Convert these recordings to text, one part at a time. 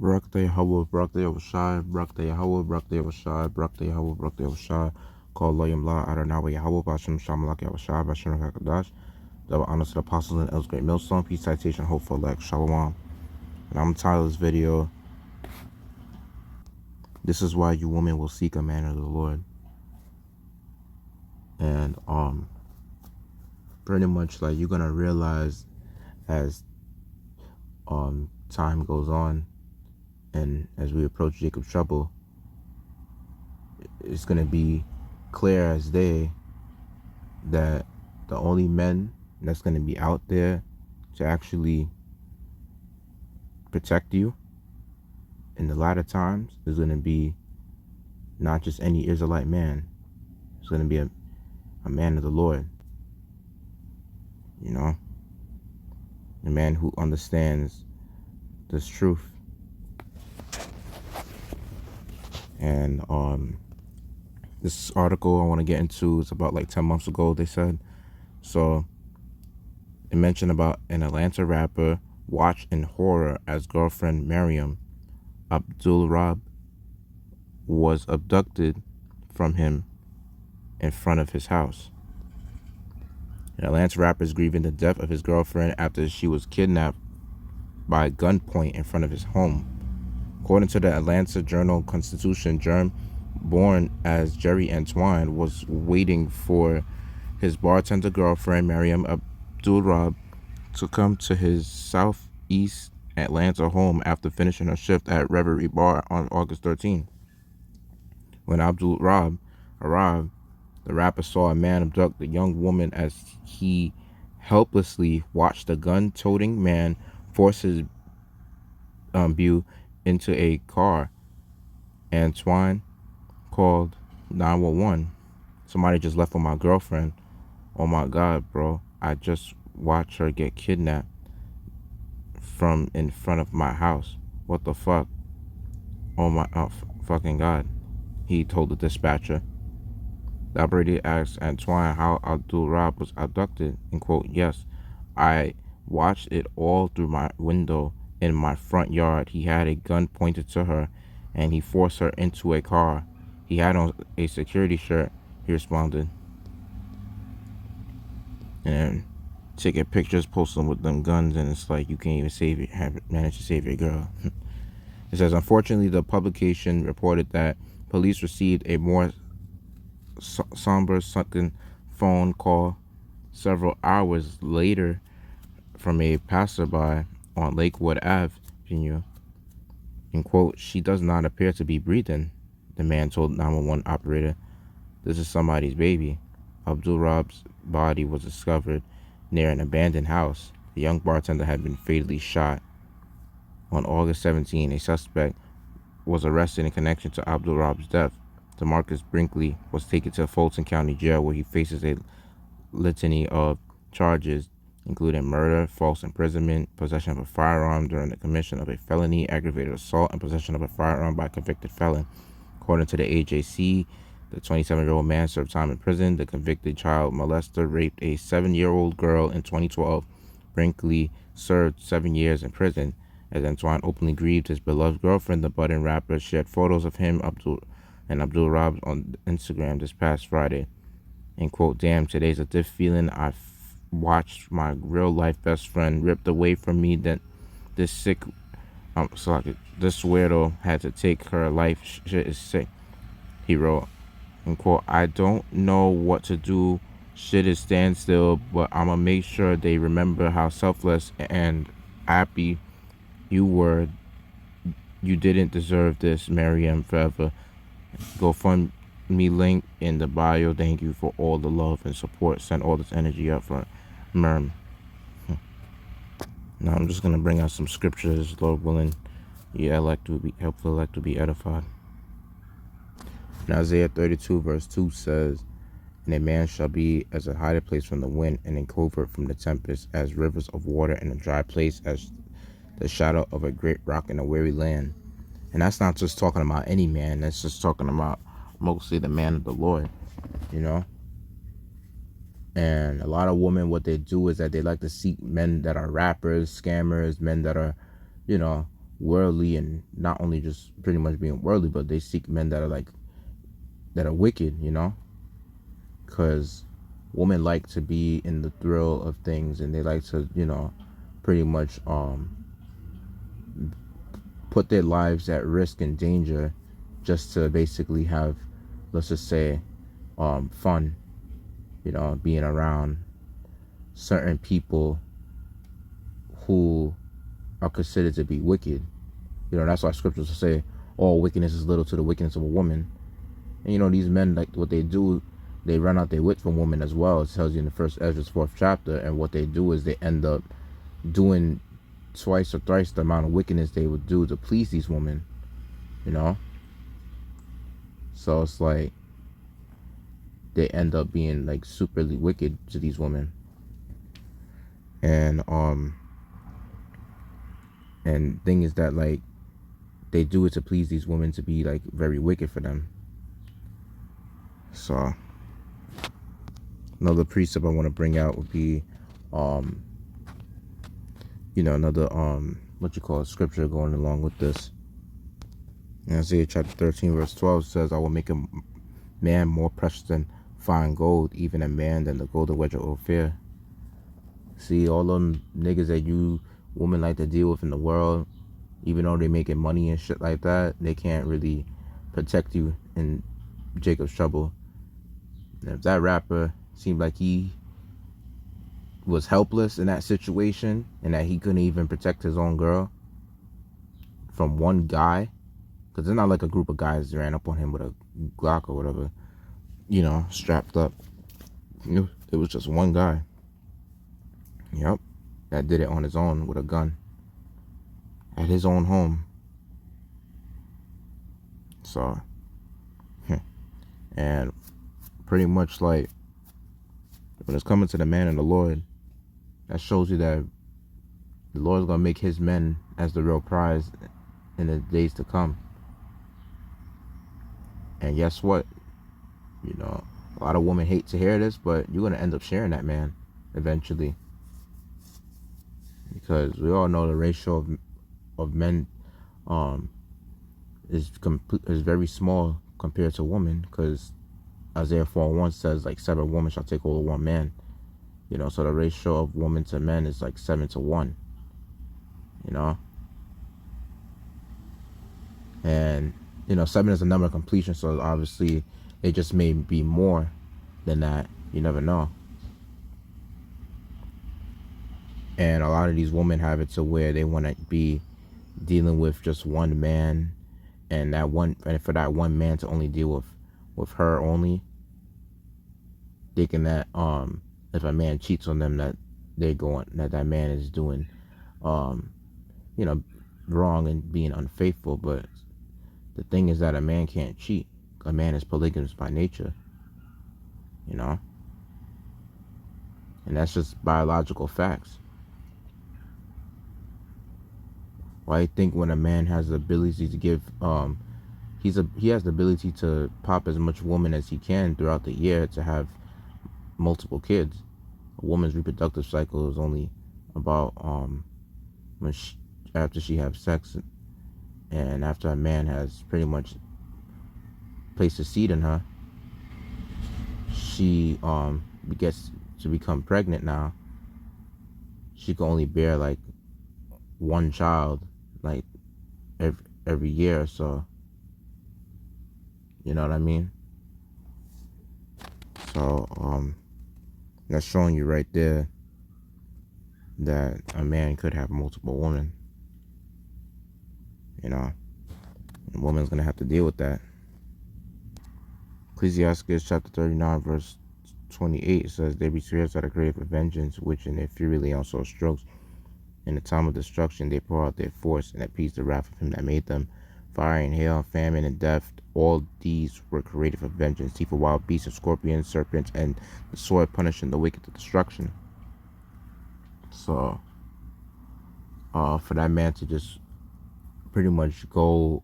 Barakatah Yahweh, Barakatah Yahushai, Barakatah Yahweh, Barakatah Yahushai, Barakatah Yahweh, Barakatah Yahushai, Call Layim La, Adonai Yahweh, Bashem Shamalak Yahushai, Bashem Hakadash, double honors to the apostles and elders, great millstone, peace, citation, hope for elect, Shalom. And I'm entitled this video, This is Why You Women Will Seek a Man of the Lord. And pretty much like you're gonna realize as time goes on and as we approach Jacob's trouble, it's gonna be clear as day that the only men that's gonna be out there to actually protect you in the latter times is gonna be not just any Israelite man. It's gonna be a man of the Lord. You know? A man who understands this truth. And this article I want to get into is about like 10 months ago, they said. So it mentioned about an Atlanta rapper watched in horror as girlfriend Miriam Abdul-Rab was abducted from him in front of his house. An Atlanta rapper is grieving the death of his girlfriend after she was kidnapped by gunpoint in front of his home. According to the Atlanta Journal-Constitution, Germ, born as Jerry Antoine, was waiting for his bartender girlfriend, Miriam Abdul-Rab, to come to his southeast Atlanta home after finishing her shift at Reverie Bar on August 13. When Abdul-Rab arrived, the rapper saw a man abduct the young woman as he helplessly watched the gun-toting man force his view into a car. Antoine called 911. Somebody just left with my girlfriend. Oh my God, bro. I just watched her get kidnapped from in front of my house. What the fuck? Oh my fucking God. He told the dispatcher. The operator asked Antoine how Abdul-Rab was abducted and quote, "Yes, I watched it all through my window in my front yard. He had a gun pointed to her and he forced her into a car. He had on a security shirt," he responded. And taking pictures, posting with them guns, and it's like you can't even manage to save your girl. It says, unfortunately, the publication reported that police received a more somber second phone call several hours later from a passerby on Lakewood Avenue. In quote, "She does not appear to be breathing," the man told 911 operator. "This is somebody's baby." Abdul-Rab's body was discovered near an abandoned house. The young bartender had been fatally shot. On August 17, a suspect was arrested in connection to Abdul-Rab's death. DeMarcus Brinkley was taken to Fulton County Jail, where he faces a litany of charges, including murder, false imprisonment, possession of a firearm during the commission of a felony, aggravated assault, and possession of a firearm by a convicted felon. According to the AJC, the 27-year-old man served time in prison. The convicted child molester raped a 7-year-old girl in 2012. Brinkley served 7 years in prison. As Antoine openly grieved his beloved girlfriend, the budding rapper shared photos of him and Abdul-Rab on Instagram this past Friday. And quote, "Damn, today's a diff feeling. I watched my real-life best friend ripped away from me. That this this weirdo had to take her life. Shit is sick," he wrote. And quote, "I don't know what to do. Shit is standstill, but I'ma make sure they remember how selfless and happy you were. You didn't deserve this, Miriam, forever. GoFundMe link in the bio. Thank you for all the love and support. Send all this energy up for Miriam." Now I'm just gonna bring out some scriptures, Lord willing. Yeah, hopefully elect to be edified. In Isaiah 32 verse 2 says, "And a man shall be as a hiding place from the wind, and a covert from the tempest, as rivers of water in a dry place, as the shadow of a great rock in a weary land." And that's not just talking about any man. That's just talking about mostly the man of the Lord, you know. And a lot of women, what they do is that they like to seek men that are rappers, scammers, men that are, you know, worldly, and not only just pretty much being worldly, but they seek men that are like that are wicked, you know, because women like to be in the thrill of things, and they like to, you know, pretty much put their lives at risk and danger just to basically have, let's just say, fun, you know, being around certain people who are considered to be wicked. You know, that's why scriptures will say all wickedness is little to the wickedness of a woman. And you know, these men, like what they do, they run out their wit from women as well. It tells you in the first Ezra's 4th chapter. And what they do is they end up doing twice or thrice the amount of wickedness they would do to please these women, you know. So it's like they end up being like superly wicked to these women. And thing is that like they do it to please these women to be like very wicked for them. So another precept I want to bring out would be you know, another what you call it, scripture going along with this. In Isaiah chapter 13 verse 12 says, I will make a man more precious than fine gold, even a man than the golden wedge of Ophir. See, all them niggas that you women like to deal with in the world, even though they making money and shit like that, they can't really protect you in Jacob's trouble. And if that rapper seemed like he was helpless in that situation and that he couldn't even protect his own girl from one guy, because it's not like a group of guys ran up on him with a Glock or whatever, you know, strapped up. It was just one guy. Yep. That did it on his own with a gun at his own home. So, and pretty much like when it's coming to the man and the Lord, that shows you that the Lord's gonna make his men as the real prize in the days to come. And guess what? You know, a lot of women hate to hear this, but you're gonna end up sharing that man eventually, because we all know the ratio of men is very small compared to women, because Isaiah 4:1 says like 7 women shall take hold of one man. You know, so the ratio of women to men is like 7 to 1. You know, and you know 7 is a number of completion, so obviously it just may be more than that. You never know. And a lot of these women have it to where they want to be dealing with just one man, and for that one man to only deal with her only, thinking that if a man cheats on them, that that man is doing you know, wrong and being unfaithful. But the thing is that a man can't cheat. A man is polygamous by nature, you know, and that's just biological facts. Why I think when a man has the ability to give he has the ability to pop as much woman as he can throughout the year to have multiple kids. A woman's reproductive cycle is only about after she has sex, and after a man has pretty much placed a seed in her, she gets to become pregnant. Now she can only bear like one child like every year or so. You know what I mean? So that's showing you right there that a man could have multiple women. You know, and a woman's gonna have to deal with that. Ecclesiastes chapter 39 verse 28 says, they be spirits that are created for vengeance, which in their fury lay on sore strokes. In the time of destruction they pour out their force, and appease the wrath of him that made them. Fire and hail, famine and death, all these were created for vengeance. Teeth of wild beasts and scorpions, serpents, and the sword punishing the wicked to destruction. So, for that man to just pretty much go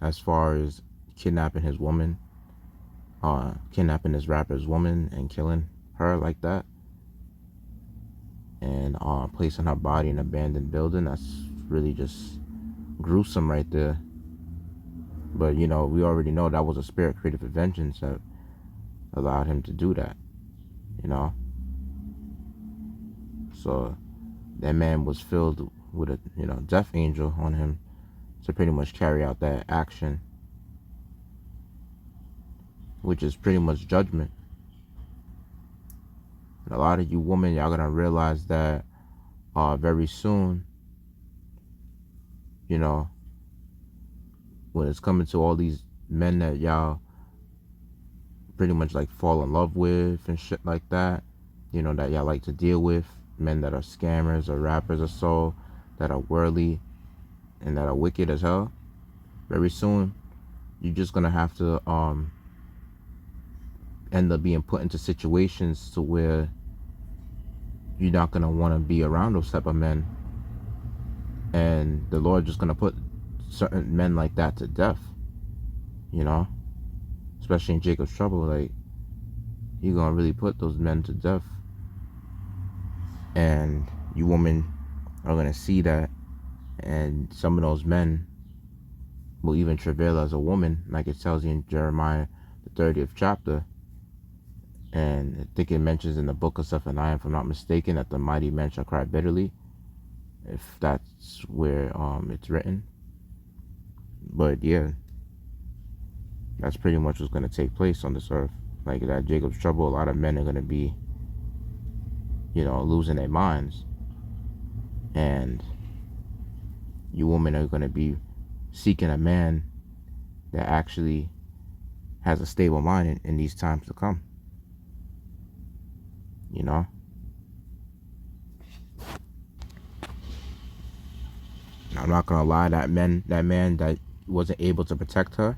as far as kidnapping his woman, kidnapping this rapper's woman and killing her like that, and placing her body in an abandoned building, that's really just gruesome right there. But, you know, we already know that was a spirit created for vengeance that allowed him to do that, you know. So that man was filled with a, you know, death angel on him to pretty much carry out that action, which is pretty much judgment. And a lot of you women, y'all gonna realize that very soon, you know, when it's coming to all these men that y'all pretty much like fall in love with and shit like that, you know, that y'all like to deal with, men that are scammers or rappers or so, that are worldly and that are wicked as hell, very soon you're just gonna have to end up being put into situations to where you're not gonna want to be around those type of men, and the Lord just gonna put certain men like that to death, you know, especially in Jacob's trouble. Like, He gonna really put those men to death, and you women are gonna see that, and some of those men will even travail as a woman, like it tells you in Jeremiah the 30th chapter. And I think it mentions in the book of Zephaniah, if I'm not mistaken, that the mighty men shall cry bitterly, if that's where it's written. But yeah, that's pretty much what's going to take place on this earth. Like that Jacob's trouble, a lot of men are going to be, you know, losing their minds, and you women are going to be seeking a man that actually has a stable mind in these times to come, you know. I'm not gonna lie, that man that wasn't able to protect her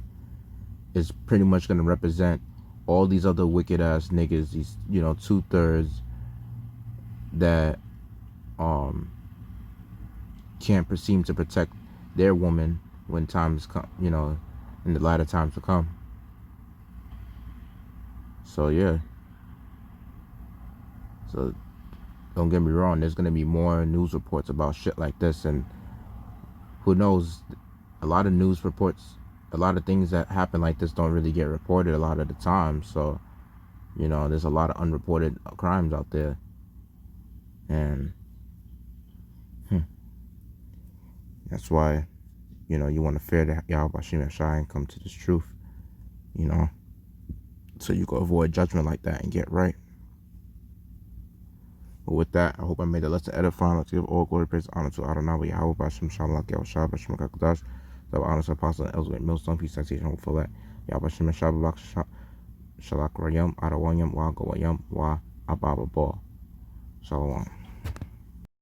is pretty much gonna represent all these other wicked ass niggas, these, you know, 2/3 that can't seem to protect their woman when times come, you know, in the latter times to come. So yeah, so don't get me wrong, there's gonna be more news reports about shit like this, and who knows, a lot of news reports, a lot of things that happen like this don't really get reported a lot of the time. So, you know, there's a lot of unreported crimes out there, and that's why, you know, you want to fear the Yahweh Bashim Yashai and come to this truth, you know, so you can avoid judgment like that and get right. But with that, I hope I made the lesson edifying. Let's give all glory, praise, honor to Adonai, Yahweh Bashim Shalom, Yahweh Bashim Kakadash, the honor to Apostle and Elsewhere Millstone, peace, citation, hope for that. Yahweh Bashim Shalom, Shalak Rayam, Adawayam, Wa Gawayam, Wa Ababa Ball. Shalom.